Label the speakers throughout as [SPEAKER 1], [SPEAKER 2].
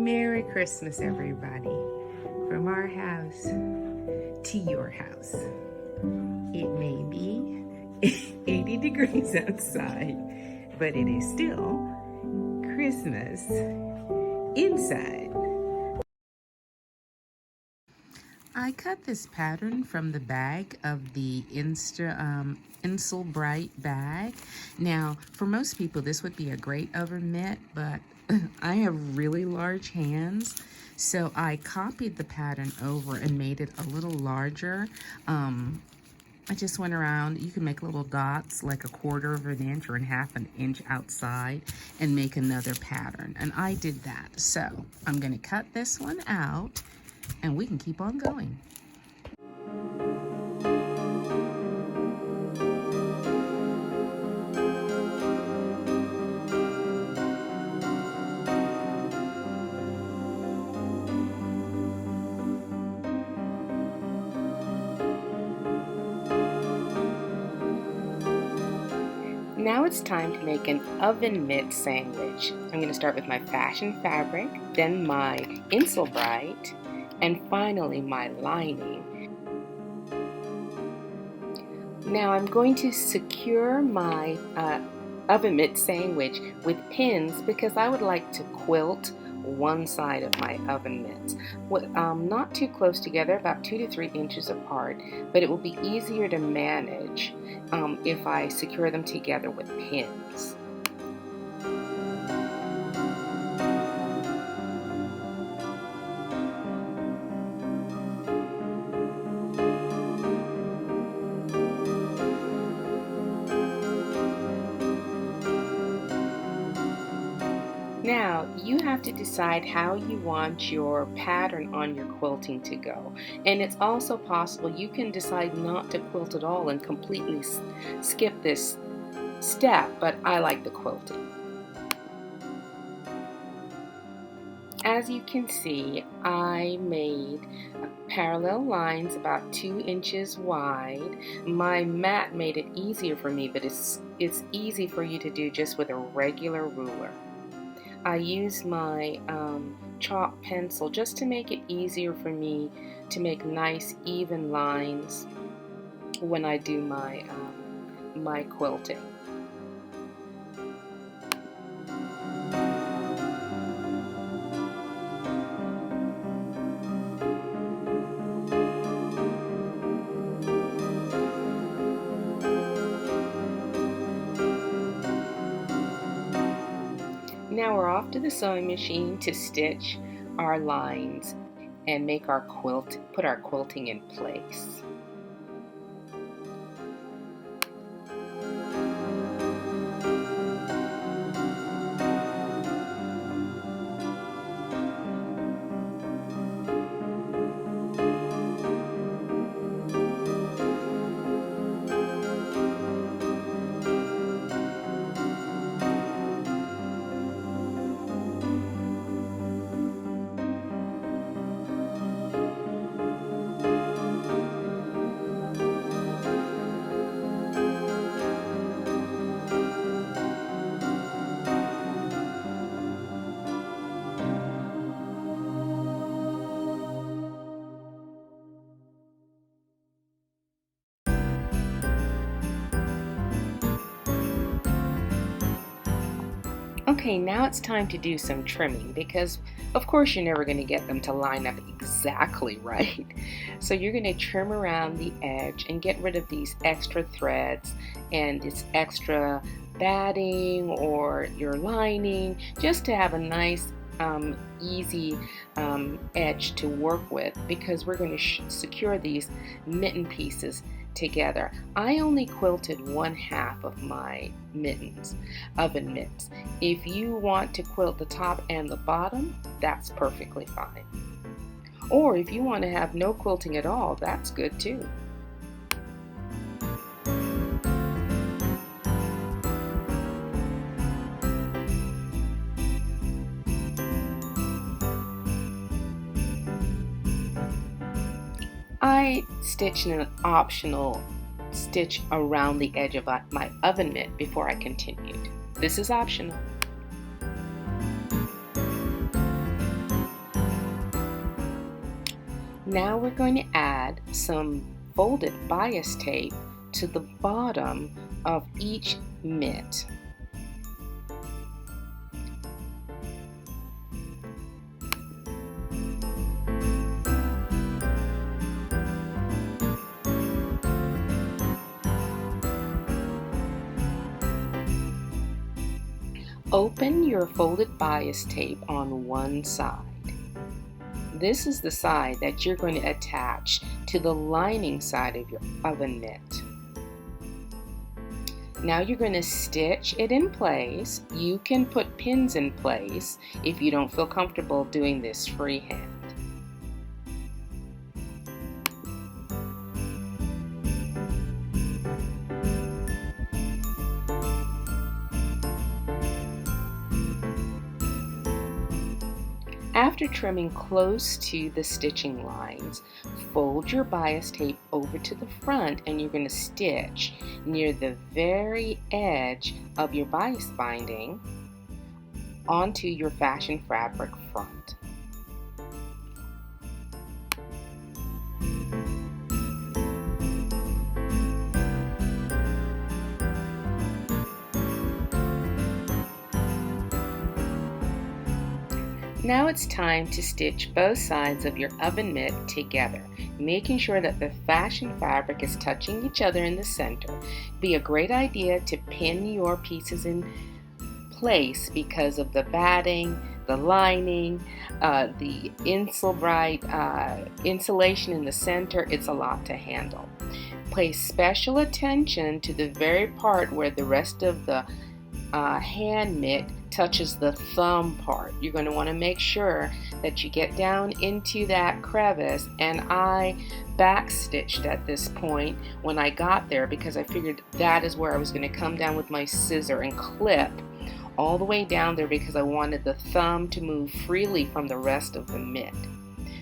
[SPEAKER 1] Merry Christmas, everybody. From our house to your house. It may be 80 degrees outside, but it is still Christmas inside. I cut this pattern from the bag of the Insul-Bright bag. Now, for most people, this would be a great oven mitt, but I have really large hands, so I copied the pattern over and made it a little larger. I just went around. You can make little dots like 1/4 of an inch or 1/2 an inch outside and make another pattern, and I did that. So I'm going to cut this one out and we can keep on going. Now it's time to make an oven mitt sandwich. I'm going to start with my fashion fabric, then my Insul-Bright, and finally my lining. Now I'm going to secure my oven mitt sandwich with pins because I would like to quilt one side of my oven mitts. Not too close together, about 2 to 3 inches apart, but it will be easier to manage if I secure them together with pins. Now, you have to decide how you want your pattern on your quilting to go. And it's also possible you can decide not to quilt at all and completely skip this step, but I like the quilting. As you can see, I made parallel lines about 2 inches wide. My mat made it easier for me, but it's easy for you to do just with a regular ruler. I use my chalk pencil just to make it easier for me to make nice even lines when I do my my quilting. Now we're off to the sewing machine to stitch our lines and make our put our quilting in place. Okay, now it's time to do some trimming because of course you're never going to get them to line up exactly right. So you're going to trim around the edge and get rid of these extra threads and this extra batting or your lining, just to have a nice easy edge to work with, because we're going to secure these mitten pieces together. I only quilted 1/2 of my oven mitts. If you want to quilt the top and the bottom, that's perfectly fine. Or if you want to have no quilting at all, that's good too. I stitched an optional stitch around the edge of my oven mitt before I continued. This is optional. Now we're going to add some folded bias tape to the bottom of each mitt. Open your folded bias tape on one side. This is the side that you're going to attach to the lining side of your oven mitt. Now you're going to stitch it in place. You can put pins in place if you don't feel comfortable doing this freehand. After trimming close to the stitching lines, fold your bias tape over to the front and you're going to stitch near the very edge of your bias binding onto your fashion fabric front. Now it's time to stitch both sides of your oven mitt together, making sure that the fashion fabric is touching each other in the center. It'd be a great idea to pin your pieces in place because of the batting, the lining, the Insul-Bright insulation in the center. It's a lot to handle. Pay special attention to the very part where the rest of the hand mitt touches the thumb part. You're going to want to make sure that you get down into that crevice, and I backstitched at this point when I got there because I figured that is where I was going to come down with my scissor and clip all the way down there because I wanted the thumb to move freely from the rest of the mitt.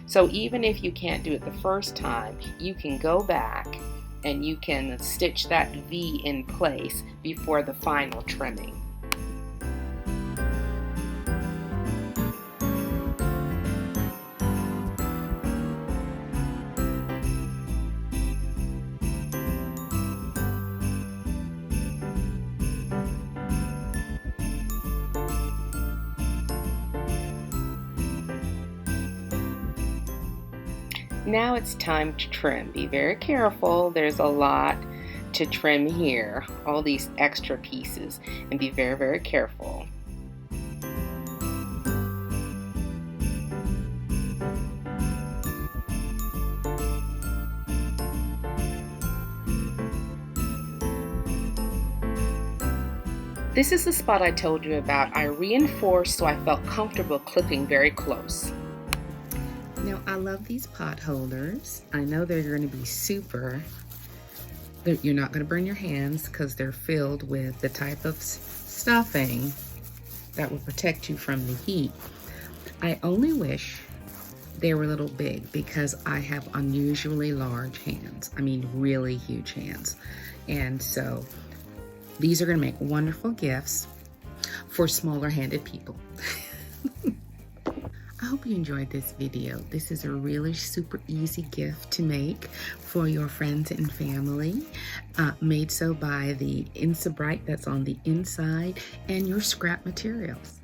[SPEAKER 1] So even if you can't do it the first time, you can go back and you can stitch that V in place before the final trimming. Now it's time to trim. Be very careful. There's a lot to trim here, all these extra pieces, and be very, very careful. This is the spot I told you about. I reinforced so I felt comfortable clipping very close. Now, I love these pot holders. I know they're going to be super. You're not going to burn your hands because they're filled with the type of stuffing that will protect you from the heat. I only wish they were a little big because I have unusually large hands. I mean, really huge hands. And so these are going to make wonderful gifts for smaller handed people. I hope you enjoyed this video. This is a really super easy gift to make for your friends and family. Made so by the Insul-Bright that's on the inside and your scrap materials.